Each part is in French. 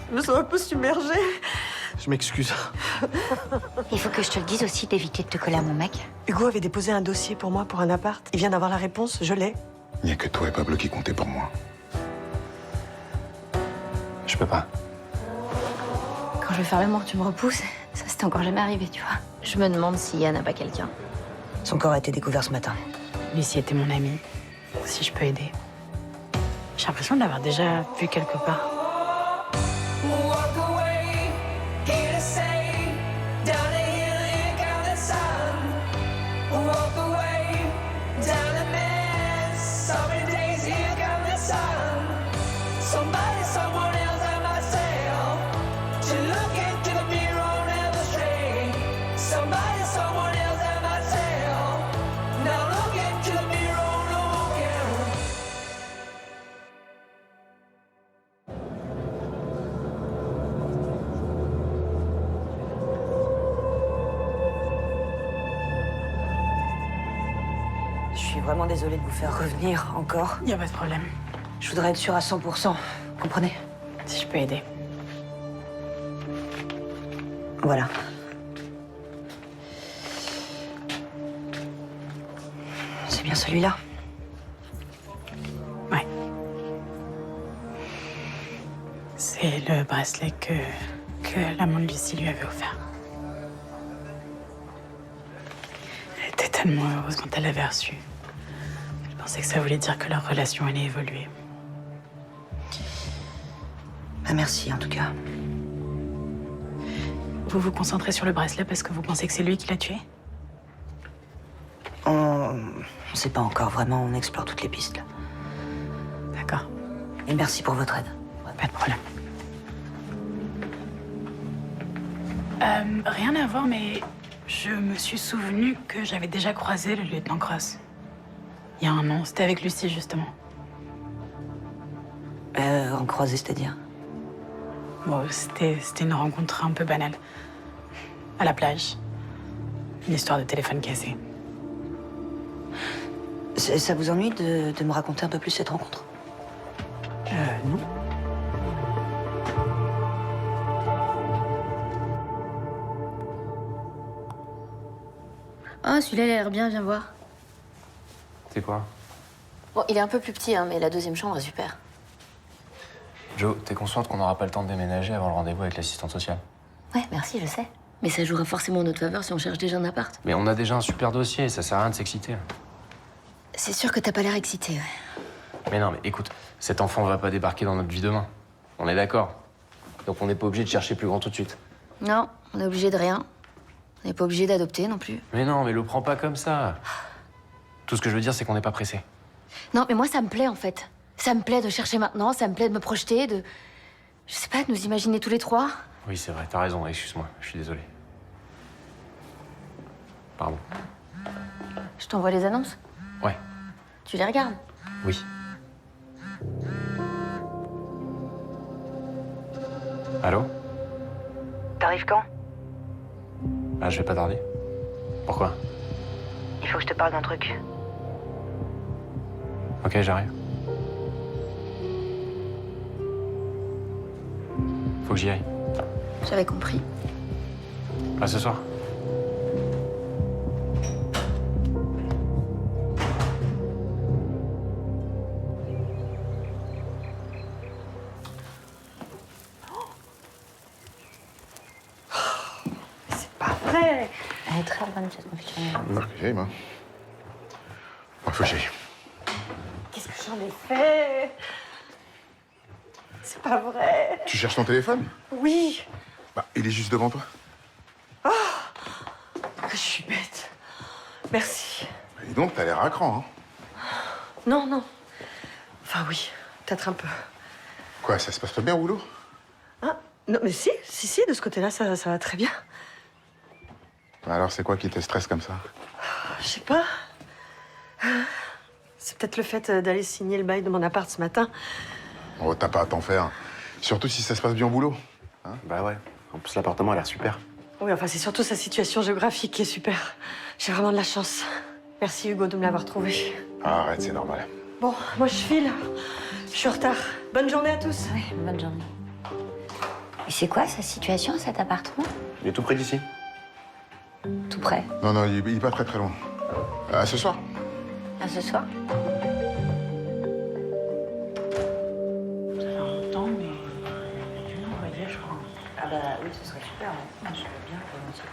Je me sens un peu submergée. Je m'excuse. Il faut que je te le dise aussi d'éviter de te coller à mon mec. Hugo avait déposé un dossier pour moi pour un appart. Il vient d'avoir la réponse, je l'ai. Il n'y a que toi et Pablo qui comptaient pour moi. Je peux pas. Quand je vais faire l'amour, tu me repousses. Ça, c'était encore jamais arrivé, tu vois. Je me demande si Yann n'a pas quelqu'un. Son corps a été découvert ce matin. Lucie était mon amie. Si je peux aider. J'ai l'impression de l'avoir déjà vu quelque part. Je suis vraiment désolée de vous faire revenir encore. Y a pas de problème. Je voudrais être sûre à 100%. Comprenez? Si je peux aider. Voilà. C'est bien celui-là? Ouais. C'est le bracelet que l'amant de Lucie lui avait offert. Elle était tellement heureuse quand elle l'avait reçu. Je pensais que ça voulait dire que leur relation allait évoluer. Ah, merci, en tout cas. Vous vous concentrez sur le bracelet parce que vous pensez que c'est lui qui l'a tué? On sait pas encore vraiment, on explore toutes les pistes, là. D'accord. Et merci pour votre aide. Pas de problème. Rien à voir, mais je me suis souvenu que j'avais déjà croisé le lieutenant Cross. Il y a un an, c'était avec Lucie, justement. En croisé, c'est-à-dire? Bon, c'était une rencontre un peu banale. À la plage. Une histoire de téléphone cassé. Ça vous ennuie de me raconter un peu plus cette rencontre? Non. Ah, celui-là, il a l'air bien, viens voir. C'est quoi? Bon, il est un peu plus petit, hein, mais la deuxième chambre est super. Joe, t'es consciente qu'on n'aura pas le temps de déménager avant le rendez-vous avec l'assistante sociale? Ouais, merci, je sais. Mais ça jouera forcément en notre faveur si on cherche déjà un appart. Mais on a déjà un super dossier, ça sert à rien de s'exciter. C'est sûr que t'as pas l'air excité, ouais. Mais non, mais écoute, cet enfant va pas débarquer dans notre vie demain. On est d'accord. Donc on n'est pas obligé de chercher plus grand tout de suite. Non, on est obligé de rien. On n'est pas obligé d'adopter non plus. Mais non, mais le prends pas comme ça. Tout ce que je veux dire, c'est qu'on n'est pas pressé. Non, mais moi, ça me plaît, en fait. Ça me plaît de chercher maintenant, ça me plaît de me projeter, de... Je sais pas, de nous imaginer tous les trois. Oui, c'est vrai, t'as raison, excuse-moi, je suis désolé. Pardon. Je t'envoie les annonces. Ouais, Tu les regardes. oui. Allô? T'arrives quand? Ah, je vais pas tarder. Pourquoi? Il faut que je te parle d'un truc. Ok, j'arrive. Faut que j'y aille. J'avais compris. À ce soir. C'est pas vrai. Elle est très bonne, cette confiture. Ok, moi. Bon, faut que j'y aille. Qu'est-ce que j'en ai fait? C'est pas vrai. Tu cherches ton téléphone? Oui. Bah, il est juste devant toi. Je suis bête. Merci. Et donc, t'as l'air à cran, hein? Non, non. Enfin oui, peut-être un peu. Quoi, ça se passe pas bien au boulot? Ah, non, mais si, de ce côté-là, ça va très bien. Alors, c'est quoi qui te stresse comme ça? Je sais pas. C'est peut-être le fait d'aller signer le bail de mon appart ce matin. Oh, t'as pas à t'en faire. Surtout si ça se passe bien au boulot. Bah ouais. En plus, l'appartement a l'air super. Oui, enfin, c'est surtout sa situation géographique qui est super. J'ai vraiment de la chance. Merci Hugo de me l'avoir trouvé. Ah, arrête, c'est normal. Bon, moi je file. Je suis en retard. Bonne journée à tous. Oui, bonne journée. Et c'est quoi sa situation, cet appartement? Il est tout près d'ici. Tout près. Non, non, il est pas très très loin. À ce soir. À ce soir? Ça fait longtemps, mais on va dire, je crois. Ah bah oui, ce serait super. Ouais. Je veux bien volontiers.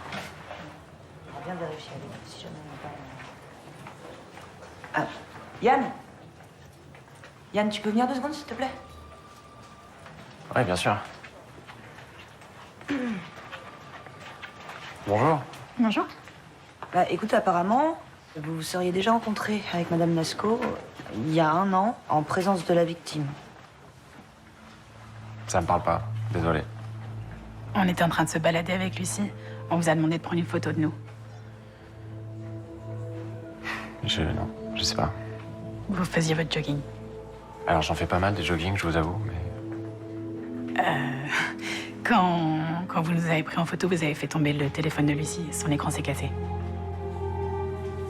On va bien vérifier avec vous si jamais on n'a pas... Ah, Yann Yann, tu peux venir 2 secondes, s'il te plaît? Ouais, bien sûr. Bonjour. Bonjour. Bah écoute, apparemment, vous vous seriez déjà rencontré avec Madame Lascaux il y a 1 an, en présence de la victime. Ça me parle pas. Désolé. On était en train de se balader avec Lucie. On vous a demandé de prendre une photo de nous. Non, je sais pas. Vous faisiez votre jogging. Alors j'en fais pas mal des joggings, je vous avoue, mais... Quand vous nous avez pris en photo, vous avez fait tomber le téléphone de Lucie. Son écran s'est cassé.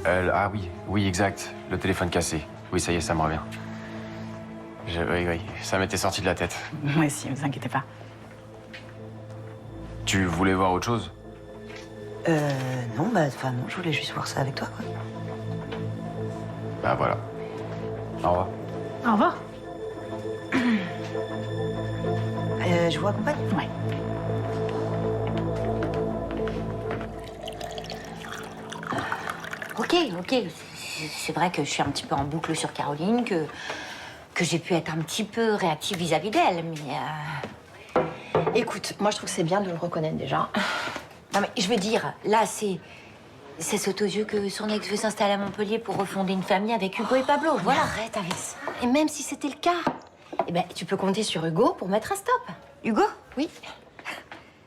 Ah oui, oui, exact. Le téléphone cassé. Oui, ça y est, ça me revient. Oui, ça m'était sorti de la tête. Moi aussi, vous inquiétez pas. Tu voulais voir autre chose? Non, bah, enfin, non, je voulais juste voir ça avec toi, quoi. Bah voilà. Au revoir. Au revoir. Je vous accompagne? Ouais. Ok. C'est vrai que je suis un petit peu en boucle sur Caroline, que j'ai pu être un petit peu réactive vis-à-vis d'elle, mais... Écoute, moi je trouve que c'est bien de le reconnaître déjà. Non mais je veux dire, là c'est saute aux yeux que son ex veut s'installer à Montpellier pour refonder une famille avec Hugo et Pablo, voilà. Arrête avec ça. Et même si c'était le cas, eh ben, tu peux compter sur Hugo pour mettre un stop. Hugo? Oui.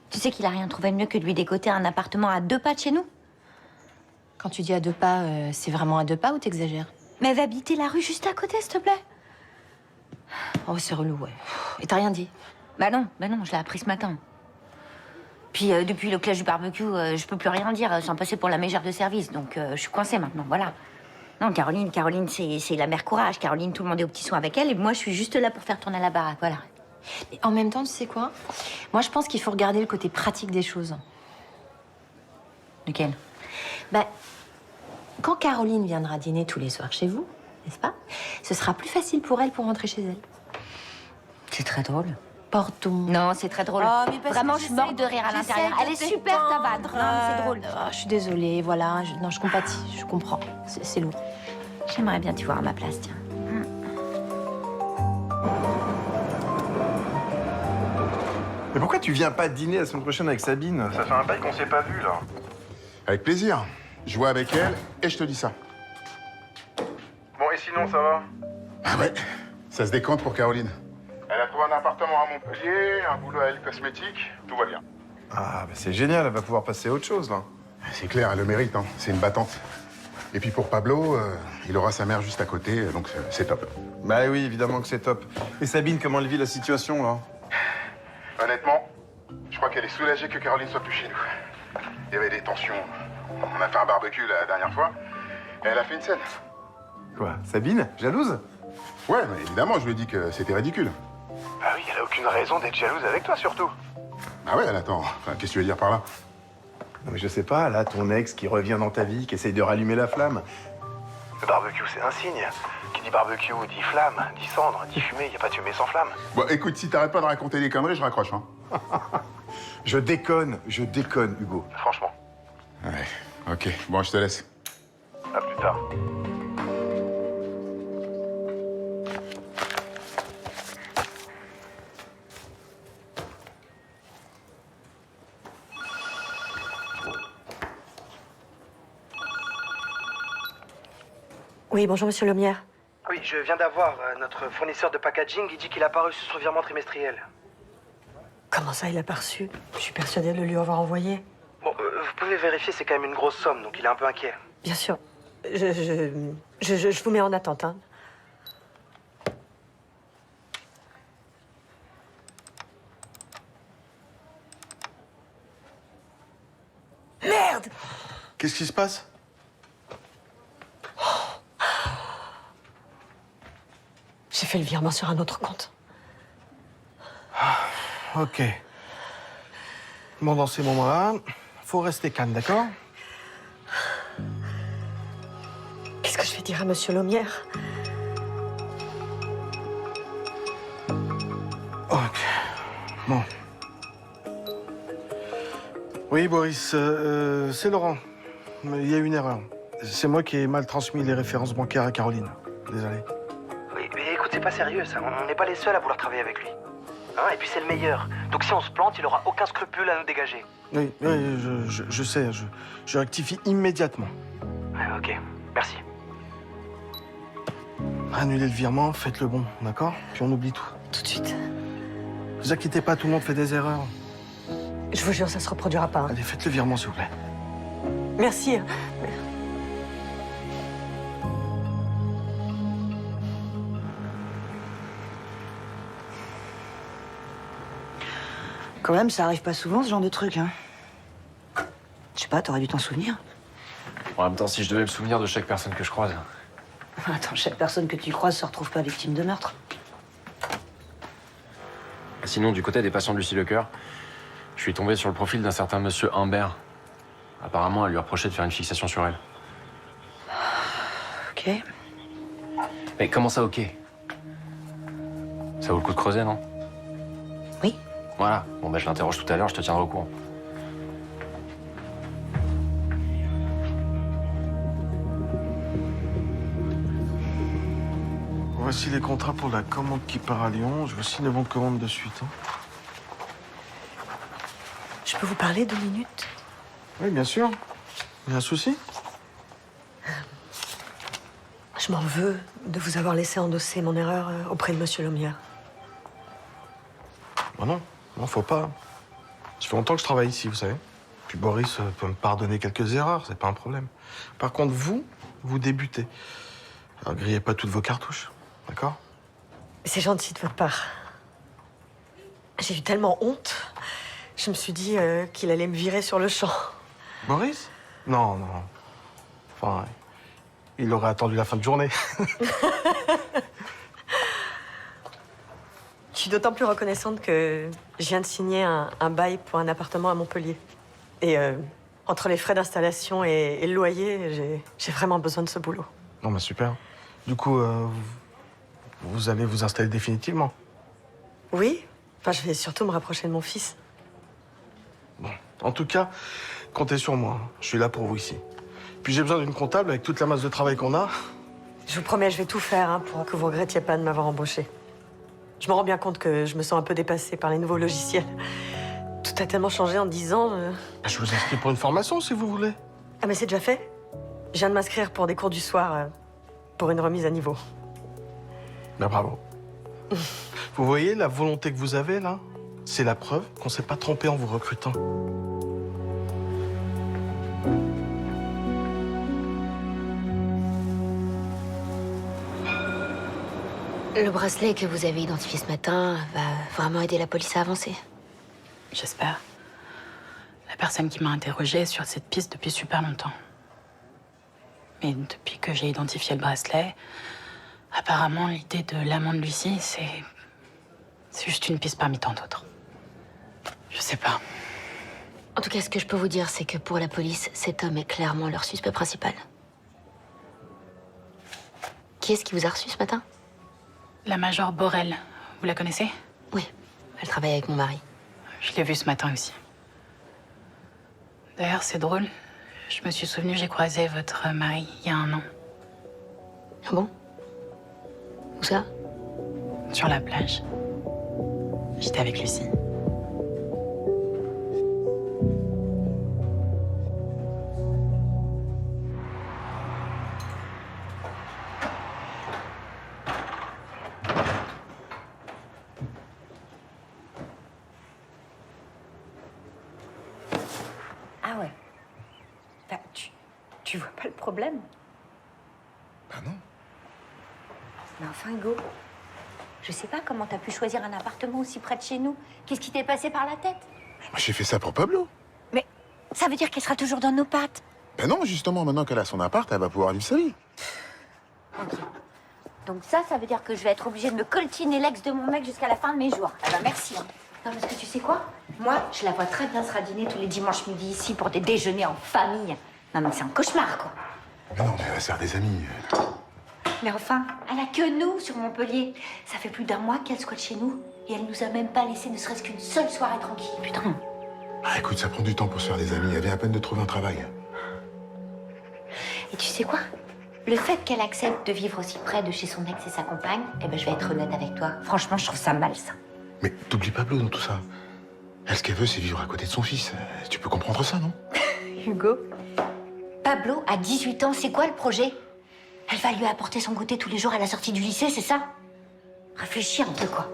Tu sais qu'il a rien trouvé de mieux que de lui dégoter un appartement à 2 pas de chez nous? Quand tu dis à 2 pas, c'est vraiment à 2 pas ou t'exagères? Mais elle va habiter la rue juste à côté, s'il te plaît. Oh, c'est relou, ouais. Et t'as rien dit? Bah non, je l'ai appris ce matin. Puis depuis le clash du barbecue, je peux plus rien dire sans passer pour la mégère de service. Donc je suis coincée maintenant, voilà. Non, Caroline, c'est la mère courage. Caroline, tout le monde est aux petits soins avec elle. Et moi, je suis juste là pour faire tourner la baraque, voilà. Et en même temps, tu sais quoi? Moi, je pense qu'il faut regarder le côté pratique des choses. Lequel? Ben, quand Caroline viendra dîner tous les soirs chez vous, n'est-ce pas? Ce sera plus facile pour elle pour rentrer chez elle. C'est très drôle. Pardon. Non, c'est très drôle. Oh, mais parce Vraiment, que je suis morte de rire à j'essaie l'intérieur. de Elle est super, ta vanne. Non, c'est drôle. Oh, je suis désolée, voilà. Non, je compatis, je comprends. C'est lourd. J'aimerais bien t'y voir à ma place, tiens. Mais pourquoi tu viens pas dîner la semaine prochaine avec Sabine? Ça fait un bail qu'on s'est pas vu là. Avec plaisir. Je vois avec elle et je te dis ça. Bon, et sinon, ça va? Ah ouais, ça se décompte pour Caroline. Elle a trouvé un appartement à Montpellier, un boulot à Elle Cosmétique, tout va bien. Ah, bah c'est génial, elle va pouvoir passer à autre chose là. C'est clair, elle le mérite, hein. C'est une battante. Et puis pour Pablo, il aura sa mère juste à côté, donc c'est top. Bah oui, évidemment que c'est top. Et Sabine, comment elle vit la situation là? Honnêtement, je crois qu'elle est soulagée que Caroline soit plus chez nous. Il y avait des tensions. On a fait un barbecue la dernière fois, et elle a fait une scène. Quoi, Sabine? Jalouse? Ouais, mais évidemment, je lui ai dit que c'était ridicule. Bah oui, elle a aucune raison d'être jalouse avec toi surtout. Ah ouais, elle attend. Enfin, qu'est-ce que tu veux dire par là? Non mais je sais pas, là, ton ex qui revient dans ta vie, qui essaye de rallumer la flamme. Le barbecue, c'est un signe. Qui dit barbecue, dit flamme, dit cendre, dit fumée, y a pas de fumée sans flamme. Bon, écoute, si t'arrêtes pas de raconter des conneries, je raccroche, hein. Je déconne, Hugo. Franchement. Ouais, ok. Bon, je te laisse. À plus tard. Oui, bonjour, monsieur Lemierre. Oui, je viens d'avoir notre fournisseur de packaging. Il dit qu'il a pas reçu son virement trimestriel. Comment ça, il a pas reçu? Je suis persuadée de le lui avoir envoyé. Bon, vous pouvez vérifier, c'est quand même une grosse somme, donc il est un peu inquiet. Bien sûr. Je vous mets en attente, hein. Merde! Qu'est-ce qui se passe? J'ai fait le virement sur un autre compte. Ok. Bon, dans ces moments-là, faut rester calme, d'accord? Qu'est-ce que je vais dire à Monsieur Lomière? Ok. Bon. Oui, Boris, c'est Laurent. Il y a eu une erreur. C'est moi qui ai mal transmis les références bancaires à Caroline. Désolé. Oui, mais écoute, c'est pas sérieux, ça. On n'est pas les seuls à vouloir travailler avec lui. Hein, et puis c'est le meilleur. Donc si on se plante, il aura aucun scrupule à nous dégager. Oui, je sais, je rectifie immédiatement. Ouais, ok, merci. Annulez le virement, faites le bon, d'accord? Puis on oublie tout. Tout de suite. Ne vous inquiétez pas, tout le monde fait des erreurs. Je vous jure, ça se reproduira pas. Hein. Allez, faites le virement, s'il vous plaît. Merci. Quand même, ça arrive pas souvent, ce genre de truc, hein. Je sais pas, t'aurais dû t'en souvenir. En même temps, si je devais me souvenir de chaque personne que je croise. Attends, chaque personne que tu croises se retrouve pas victime de meurtre. Sinon, du côté des patients de Lucie Lecoeur, je suis tombé sur le profil d'un certain monsieur Humbert. Apparemment, elle lui reprochait de faire une fixation sur elle. Ok. Mais comment ça, ok? Ça vaut le coup de creuser, non? Oui. Voilà. Bon, bah, je l'interroge tout à l'heure, je te tiendrai au courant. Voici les contrats pour la commande qui part à Lyon. Je vous signe le bon de commande de suite. Hein. Je peux vous parler 2 minutes? Oui, bien sûr. Il y a un souci? Je m'en veux de vous avoir laissé endosser mon erreur auprès de Monsieur Lomière. Bah non, faut pas. Ça fait longtemps que je travaille ici, vous savez. Puis Boris peut me pardonner quelques erreurs, c'est pas un problème. Par contre, vous débutez. Alors grillez pas toutes vos cartouches, d'accord? C'est gentil de votre part. J'ai eu tellement honte. Je me suis dit qu'il allait me virer sur le champ. Boris? Non. Enfin, il aurait attendu la fin de journée. Je suis d'autant plus reconnaissante que je viens de signer un bail pour un appartement à Montpellier. Et entre les frais d'installation et le loyer, j'ai vraiment besoin de ce boulot. Non, mais super. Du coup, vous allez vous installer définitivement? Oui. Enfin, je vais surtout me rapprocher de mon fils. Bon, en tout cas, comptez sur moi. Je suis là pour vous ici. Puis j'ai besoin d'une comptable avec toute la masse de travail qu'on a. Je vous promets, je vais tout faire hein, pour que vous regrettiez pas de m'avoir embauché. Je me rends bien compte que je me sens un peu dépassée par les nouveaux logiciels. Tout a tellement changé en 10 ans. Je vous inscris pour une formation, si vous voulez. Ah, mais c'est déjà fait. Je viens de m'inscrire pour des cours du soir, pour une remise à niveau. Ben bravo. Vous voyez la volonté que vous avez, là? C'est la preuve qu'on s'est pas trompé en vous recrutant. Le bracelet que vous avez identifié ce matin va vraiment aider la police à avancer. J'espère. La personne qui m'a interrogée est sur cette piste depuis super longtemps. Mais depuis que j'ai identifié le bracelet, apparemment, l'idée de l'amant de Lucie, c'est juste une piste parmi tant d'autres. Je sais pas. En tout cas, ce que je peux vous dire, c'est que pour la police, cet homme est clairement leur suspect principal. Qui est-ce qui vous a reçu ce matin? La major Borel, vous la connaissez? Oui, elle travaille avec mon mari. Je l'ai vue ce matin aussi. D'ailleurs, c'est drôle. Je me suis souvenue, j'ai croisé votre mari il y a 1 an. Ah bon? Où ça? Sur la plage. J'étais avec Lucie. Ah ouais. Bah, tu vois pas le problème? Bah non. Mais enfin, Hugo, je sais pas comment t'as pu choisir un appartement aussi près de chez nous. Qu'est-ce qui t'est passé par la tête? Moi, j'ai fait ça pour Pablo. Mais ça veut dire qu'elle sera toujours dans nos pattes. Ben non, justement, maintenant qu'elle a son appart, elle va pouvoir vivre sa vie. Ok. Donc ça veut dire que je vais être obligée de me coltiner l'ex de mon mec jusqu'à la fin de mes jours. Ah bah merci. Hein. Non, parce que tu sais quoi? Moi, je la vois très bien se radiner tous les dimanches midi ici pour des déjeuners en famille. Non, mais c'est un cauchemar, quoi. Mais non, mais elle va se faire des amis. Mais enfin, elle a que nous sur Montpellier. Ça fait plus d'un mois qu'elle squatte chez nous. Et elle nous a même pas laissé ne serait-ce qu'une seule soirée tranquille. Putain. Ah, écoute, ça prend du temps pour se faire des amis. Elle vient à peine de trouver un travail. Et tu sais quoi? Le fait qu'elle accepte de vivre aussi près de chez son ex et sa compagne, eh ben, je vais être honnête avec toi. Franchement, je trouve ça mal, ça. Mais t'oublies Pablo dans tout ça. Elle, ce qu'elle veut, c'est vivre à côté de son fils. Tu peux comprendre ça, non? Hugo, Pablo a 18 ans, c'est quoi le projet? Elle va lui apporter son goûter tous les jours à la sortie du lycée, c'est ça? Réfléchis un peu, quoi.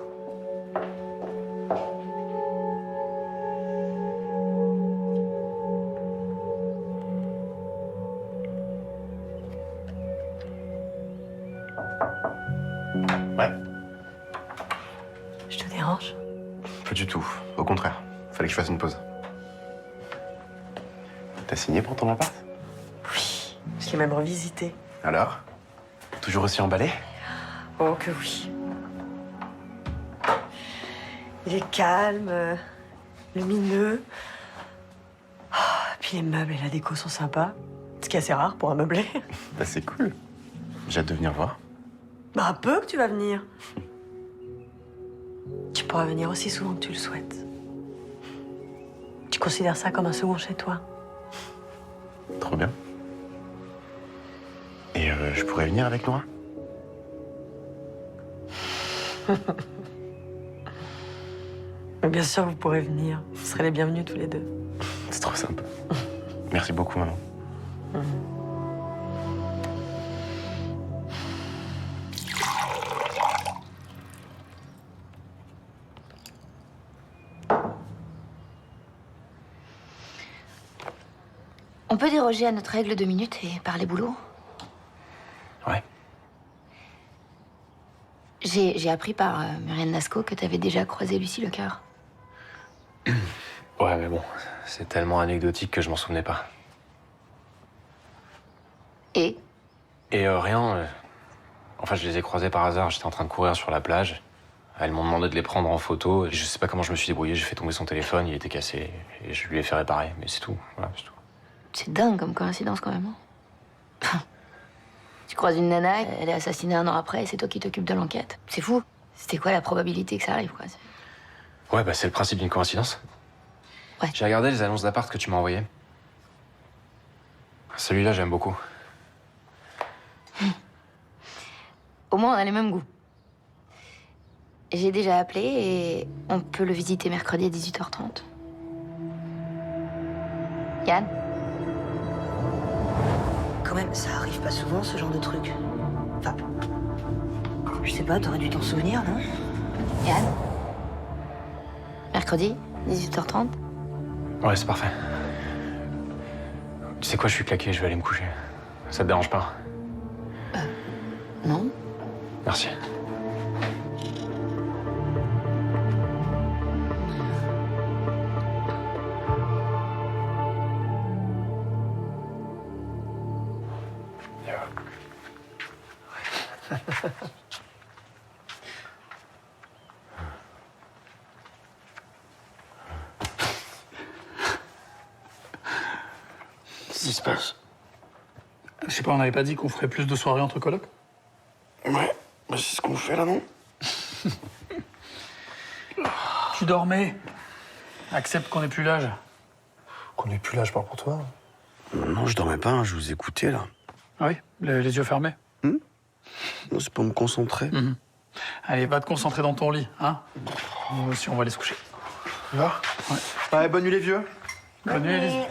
Ouais. Je te dérange? Pas du tout. Au contraire. Fallait que je fasse une pause. T'as signé pour ton appart? Oui. Je l'ai même revisité. Alors? Toujours aussi emballé? Oh, que oui. Il est calme, lumineux. Oh, puis les meubles et la déco sont sympas. Ce qui est assez rare pour un meublé. Bah c'est cool. J'ai hâte de venir voir. Bah, un peu que tu vas venir. Tu pourras venir aussi souvent que tu le souhaites. Tu considères ça comme un second chez toi? Trop bien. Et je pourrais venir avec Nora? Mais bien sûr, vous pourrez venir. Vous serez les bienvenus tous les deux. C'est trop sympa. Merci beaucoup, maman. On peut déroger à notre règle de minutes et parler boulot? Ouais. J'ai appris par Muriel Nasco que t'avais déjà croisé Lucie Lecœur. Ouais, mais bon, c'est tellement anecdotique que je m'en souvenais pas. Et? Et rien. Enfin, je les ai croisés par hasard. J'étais en train de courir sur la plage. Elles m'ont demandé de les prendre en photo. Je sais pas comment je me suis débrouillé. J'ai fait tomber son téléphone. Il était cassé. Et je lui ai fait réparer. Mais c'est tout. Voilà, c'est tout. C'est dingue comme coïncidence quand même. Hein. Tu croises une nana, elle est assassinée 1 an après et c'est toi qui t'occupes de l'enquête. C'est fou. C'était quoi la probabilité que ça arrive, quoi? Ouais, bah c'est le principe d'une coïncidence. Ouais. J'ai regardé les annonces d'appart que tu m'as envoyées. Celui-là, j'aime beaucoup. Au moins, on a les mêmes goûts. J'ai déjà appelé et on peut le visiter mercredi à 18h30. Yann? Quand même, ça arrive pas souvent, ce genre de truc. Enfin, je sais pas, t'aurais dû t'en souvenir, non? Yann? Mercredi, 18h30? Ouais, c'est parfait. Tu sais quoi, je suis claqué, je vais aller me coucher. Ça te dérange pas? Non. Merci. Qu'est-ce qui se passe? Je sais pas, on n'avait pas dit qu'on ferait plus de soirées entre colocs? Ouais, bah c'est ce qu'on fait là, non? Tu dormais. Accepte qu'on ait plus l'âge. Qu'on ait plus l'âge, je parle pour toi. Non, je dormais pas, hein, je vous écoutais là. Ah oui, les yeux fermés. Non, c'est pour me concentrer. Allez, va te concentrer dans ton lit, hein? Nous aussi, on va aller se coucher. Tu vas? Ouais. Ouais, bonne nuit les vieux. Bonne nuit, Élise.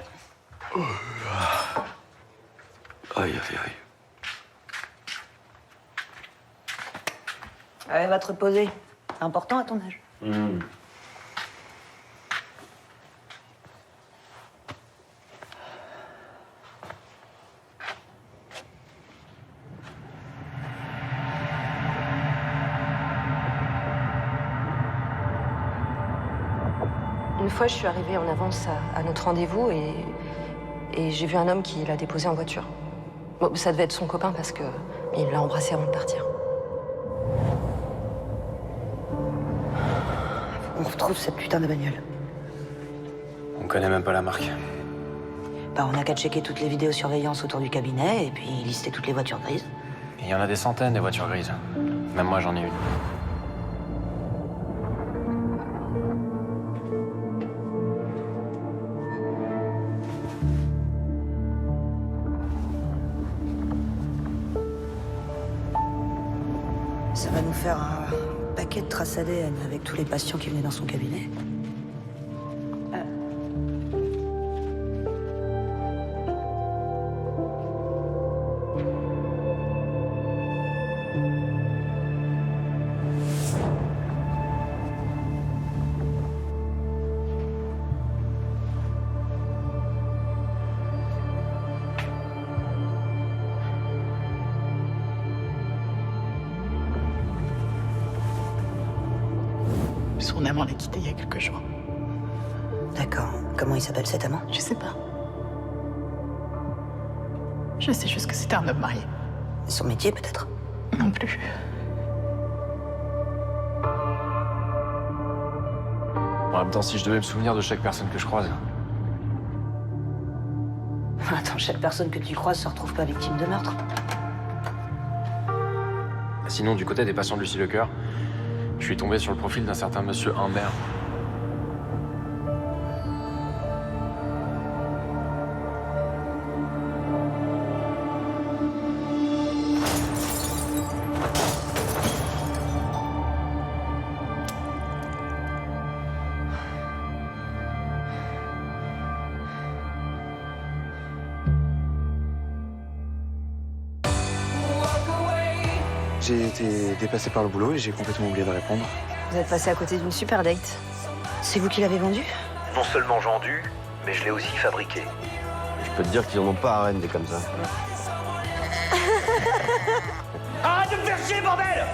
Aïe, aïe, aïe. Allez, va te reposer. C'est important à ton âge. Une fois, je suis arrivée en avance à notre rendez-vous et j'ai vu un homme qui l'a déposé en voiture. Bon, ça devait être son copain parce que il l'a embrassé avant de partir. qu'on retrouve cette putain de bagnole? On connaît même pas la marque. Bah, on a qu'à checker toutes les vidéosurveillances autour du cabinet et puis lister toutes les voitures grises. Il y en a des centaines, des voitures grises. Même moi, j'en ai une. Ça va nous faire un paquet de traces ADN avec tous les patients qui venaient dans son cabinet. Son amant l'a quitté il y a quelques jours. D'accord. Comment il s'appelle cet amant? Je sais pas. Je sais juste que c'était un homme marié. Son métier, peut-être? Non plus. En même temps, si je devais me souvenir de chaque personne que je croise. Attends, chaque personne que tu croises se retrouve pas victime de meurtre. Sinon, du côté des patients de Lucie Lecoeur, je suis tombé sur le profil d'un certain monsieur Humbert. J'ai été dépassé par le boulot et j'ai complètement oublié de répondre. Vous êtes passé à côté d'une super date. C'est vous qui l'avez vendu? Non seulement vendu, mais je l'ai aussi fabriqué. Je peux te dire qu'ils en ont pas à Rennes, des comme ça. Arrête de me faire chier, bordel!